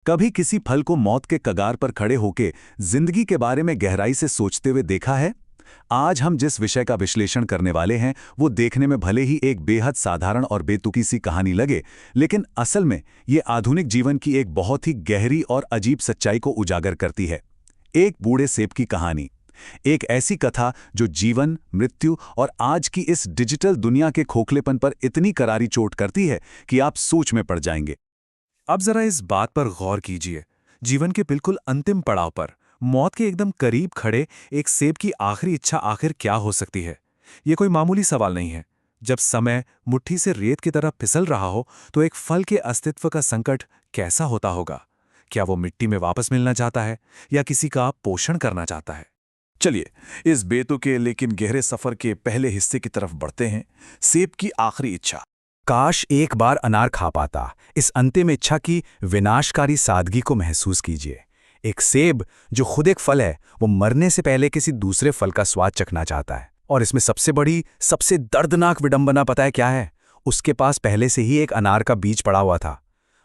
कभी किसी फल को मौत के कगार पर खड़े होके जिंदगी के बारे में गहराई से सोचते हुए देखा है? आज हम जिस विषय का विश्लेषण करने वाले हैं वो देखने में भले ही एक बेहद साधारण और बेतुकी सी कहानी लगे, लेकिन असल में ये आधुनिक जीवन की एक बहुत ही गहरी और अजीब सच्चाई को उजागर करती है। एक बूढ़े सेब की कहानी। एक ऐसी कथा जो जीवन, मृत्यु और आज की इस डिजिटल दुनिया के खोखलेपन पर इतनी करारी चोट करती है कि आप सोच में पड़ जाएंगे। अब जरा इस बात पर गौर कीजिए। जीवन के बिल्कुल अंतिम पड़ाव पर, मौत के एकदम करीब खड़े एक सेब की आखिरी इच्छा आखिर क्या हो सकती है? ये कोई मामूली सवाल नहीं है। जब समय मुट्ठी से रेत की तरह फिसल रहा हो तो एक फल के अस्तित्व का संकट कैसा होता होगा? क्या वो मिट्टी में वापस मिलना चाहता है या किसी का पोषण करना चाहता है? चलिए, इस बेतुके लेकिन गहरे सफर के पहले हिस्से की तरफ बढ़ते हैं। सेब की आखिरी इच्छा। काश एक बार अनार खा पाता। इस अंतिम इच्छा की विनाशकारी सादगी को महसूस कीजिए। एक सेब जो खुद एक फल है, वो मरने से पहले किसी दूसरे फल का स्वाद चखना चाहता है। और इसमें सबसे बड़ी, सबसे दर्दनाक विडंबना पता है क्या है? उसके पास पहले से ही एक अनार का बीज पड़ा हुआ था।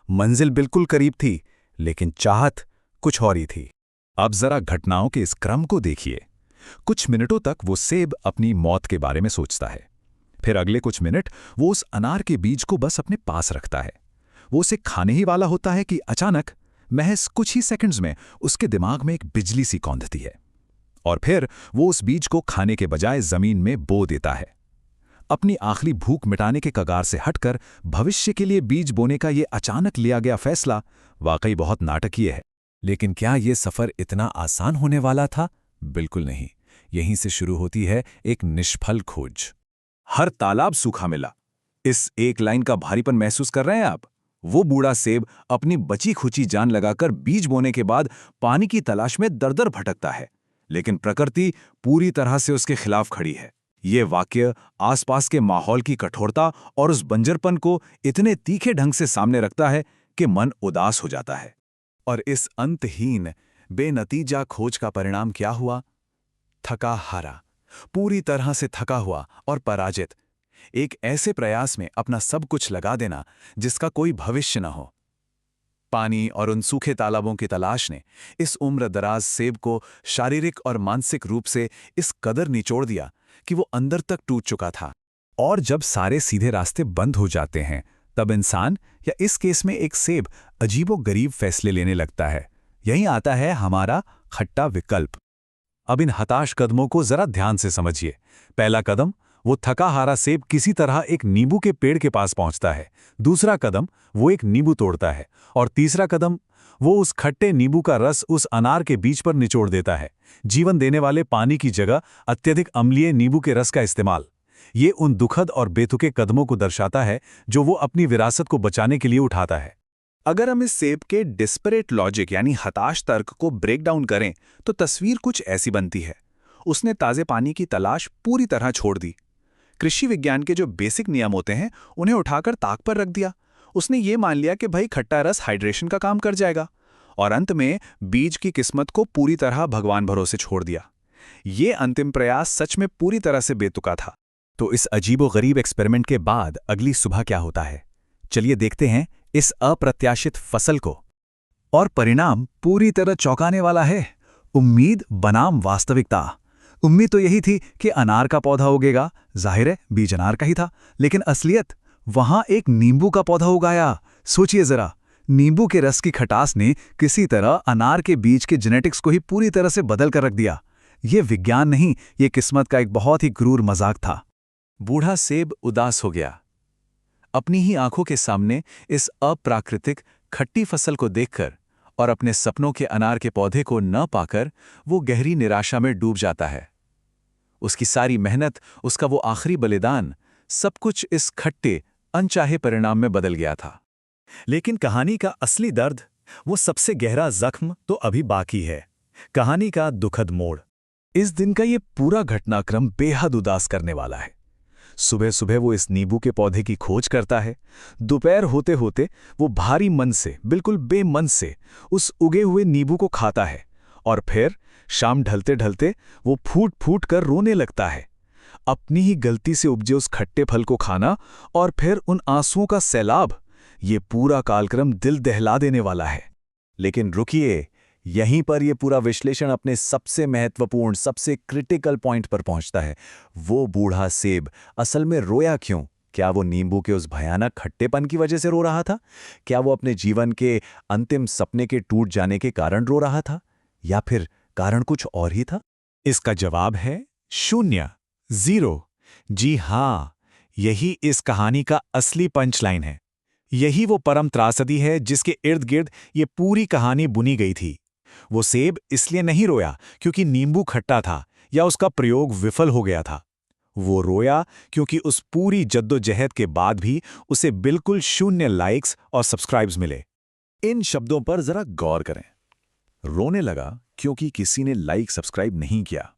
मंजिल बिल्कुल करीब थी, लेकिन चाहत कुछ और ही थी। अब जरा घटनाओं के इस क्रम को देखिए। कुछ मिनटों तक वो सेब अपनी मौत के बारे में सोचता है। फिर अगले कुछ मिनट वो उस अनार के बीज को बस अपने पास रखता है। वो उसे खाने ही वाला होता है कि अचानक, महज कुछ ही सेकंड्स में, उसके दिमाग में एक बिजली सी कौंधती है। और फिर वो उस बीज को खाने के बजाय जमीन में बो देता है। अपनी आखिरी भूख मिटाने के कगार से हटकर भविष्य के लिए बीज बोने का ये अचानक लिया गया फैसला वाकई बहुत नाटकीय है। लेकिन क्या ये सफर इतना आसान होने वाला था? बिल्कुल नहीं। यहीं से शुरू होती है एक निष्फल खोज। हर तालाब सूखा मिला। इस एक लाइन का भारीपन महसूस कर रहे हैं आप? वो बूढ़ा सेब अपनी बची खुची जान लगाकर बीज बोने के बाद पानी की तलाश में दर-दर भटकता है, लेकिन प्रकृति पूरी तरह से उसके खिलाफ खड़ी है। ये वाक्य आसपास के माहौल की कठोरता और उस बंजरपन को इतने तीखे ढंग से सामने रखता है कि मन उदास हो जाता है। और इस अंतहीन, बेनतीजा खोज का परिणाम क्या हुआ? थका हारा, पूरी तरह से थका हुआ और पराजित, एक ऐसे प्रयास में अपना सब कुछ लगा देना जिसका कोई भविष्य न हो। पानी और उन सूखे तालाबों की तलाश ने इस उम्र दराज सेब को शारीरिक और मानसिक रूप से इस कदर निचोड़ दिया कि वो अंदर तक टूट चुका था। और जब सारे सीधे रास्ते बंद हो जाते हैं, तब इंसान, या इस केस में एक सेब, अजीबोगरीब फैसले लेने लगता है। यहीं आता है हमारा खट्टा विकल्प। अब इन हताश कदमों को जरा ध्यान से समझिए। पहला कदम, वो थका हारा सेब किसी तरह एक नींबू के पेड़ के पास पहुंचता है। दूसरा कदम, वो एक नींबू तोड़ता है। और तीसरा कदम, वो उस खट्टे नींबू का रस उस अनार के बीज पर निचोड़ देता है। जीवन देने वाले पानी की जगह अत्यधिक अम्लीय नींबू के रस का इस्तेमाल। ये उन दुखद और बेतुके कदमों को दर्शाता है जो वो अपनी विरासत को बचाने के लिए उठाता है। अगर हम इस सेब के डिस्परेट लॉजिक यानी हताश तर्क को ब्रेक डाउन करें तो तस्वीर कुछ ऐसी बनती है। उसने ताज़े पानी की तलाश पूरी तरह छोड़ दी। कृषि विज्ञान के जो बेसिक नियम होते हैं उन्हें उठाकर ताक पर रख दिया। उसने ये मान लिया कि भाई खट्टा रस हाइड्रेशन का काम कर जाएगा, और अंत में बीज की किस्मत को पूरी तरह भगवान भरोसे छोड़ दिया। ये अंतिम प्रयास सच में पूरी तरह से बेतुका था। तो इस अजीबोगरीब एक्सपेरिमेंट के बाद अगली सुबह क्या होता है? चलिए देखते हैं इस अप्रत्याशित फसल को। और परिणाम पूरी तरह चौंकाने वाला है। उम्मीद बनाम वास्तविकता। उम्मीद तो यही थी कि अनार का पौधा उगेगा, जाहिर है बीज अनार का ही था, लेकिन असलियत, वहां एक नींबू का पौधा उगाया। सोचिए जरा, नींबू के रस की खटास ने किसी तरह अनार के बीज के जेनेटिक्स को ही पूरी तरह से बदल कर रख दिया। यह विज्ञान नहीं, यह किस्मत का एक बहुत ही क्रूर मजाक था। बूढ़ा सेब उदास हो गया। अपनी ही आंखों के सामने इस अप्राकृतिक खट्टी फसल को देखकर और अपने सपनों के अनार के पौधे को न पाकर वो गहरी निराशा में डूब जाता है। उसकी सारी मेहनत, उसका वो आखिरी बलिदान, सब कुछ इस खट्टे, अनचाहे परिणाम में बदल गया था। लेकिन कहानी का असली दर्द, वो सबसे गहरा जख्म तो अभी बाकी है। कहानी का दुखद मोड़। इस दिन का ये पूरा घटनाक्रम बेहद उदास करने वाला है। सुबह सुबह वो इस नींबू के पौधे की खोज करता है। दोपहर होते होते वो भारी मन से, बिल्कुल बेमन से, उस उगे हुए नींबू को खाता है। और फिर शाम ढलते ढलते वो फूट फूट कर रोने लगता है। अपनी ही गलती से उपजे उस खट्टे फल को खाना और फिर उन आंसुओं का सैलाब, ये पूरा कालक्रम दिल दहला देने वाला है। लेकिन रुकिए, यहीं पर यह पूरा विश्लेषण अपने सबसे महत्वपूर्ण, सबसे क्रिटिकल पॉइंट पर पहुंचता है। वो बूढ़ा सेब असल में रोया क्यों? क्या वो नींबू के उस भयानक खट्टेपन की वजह से रो रहा था? क्या वो अपने जीवन के अंतिम सपने के टूट जाने के कारण रो रहा था? या फिर कारण कुछ और ही था? इसका जवाब है 0, 0। जी हाँ, यही इस कहानी का असली पंचलाइन है। यही वो परम त्रासदी है जिसके इर्द गिर्द ये पूरी कहानी बुनी गई थी। वो सेब इसलिए नहीं रोया क्योंकि नींबू खट्टा था या उसका प्रयोग विफल हो गया था। वो रोया क्योंकि उस पूरी जद्दोजहद के बाद भी उसे बिल्कुल 0 लाइक्स और सब्सक्राइब्स मिले। इन शब्दों पर जरा गौर करें। रोने लगा क्योंकि किसी ने लाइक सब्सक्राइब नहीं किया।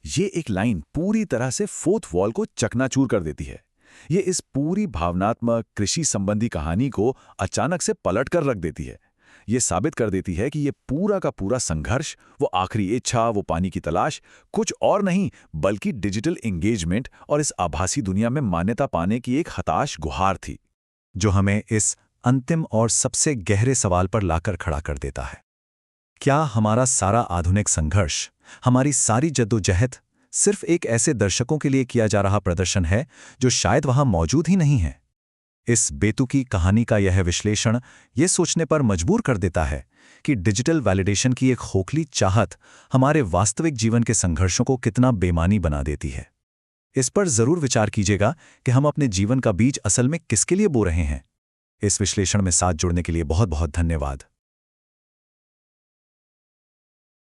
ये एक लाइन पूरी तरह से फोर्थ वॉल को चकनाचूर कर देती है। ये इस पूरी भावनात्मक कृषि संबंधी कहानी को अचानक से पलट कर रख देती है। ये साबित कर देती है कि ये पूरा का पूरा संघर्ष, वो आखिरी इच्छा, वो पानी की तलाश, कुछ और नहीं बल्कि डिजिटल एंगेजमेंट और इस आभासी दुनिया में मान्यता पाने की एक हताश गुहार थी, जो हमें इस अंतिम और सबसे गहरे सवाल पर लाकर खड़ा कर देता है। क्या हमारा सारा आधुनिक संघर्ष, हमारी सारी जद्दोजहद सिर्फ एक ऐसे दर्शकों के लिए किया जा रहा प्रदर्शन है जो शायद वहां मौजूद ही नहीं है? इस बेतुकी कहानी का यह विश्लेषण ये सोचने पर मजबूर कर देता है कि डिजिटल वैलिडेशन की एक खोखली चाहत हमारे वास्तविक जीवन के संघर्षों को कितना बेमानी बना देती है। इस पर जरूर विचार कीजिएगा कि हम अपने जीवन का बीज असल में किसके लिए बो रहे हैं। इस विश्लेषण में साथ जुड़ने के लिए बहुत बहुत धन्यवाद।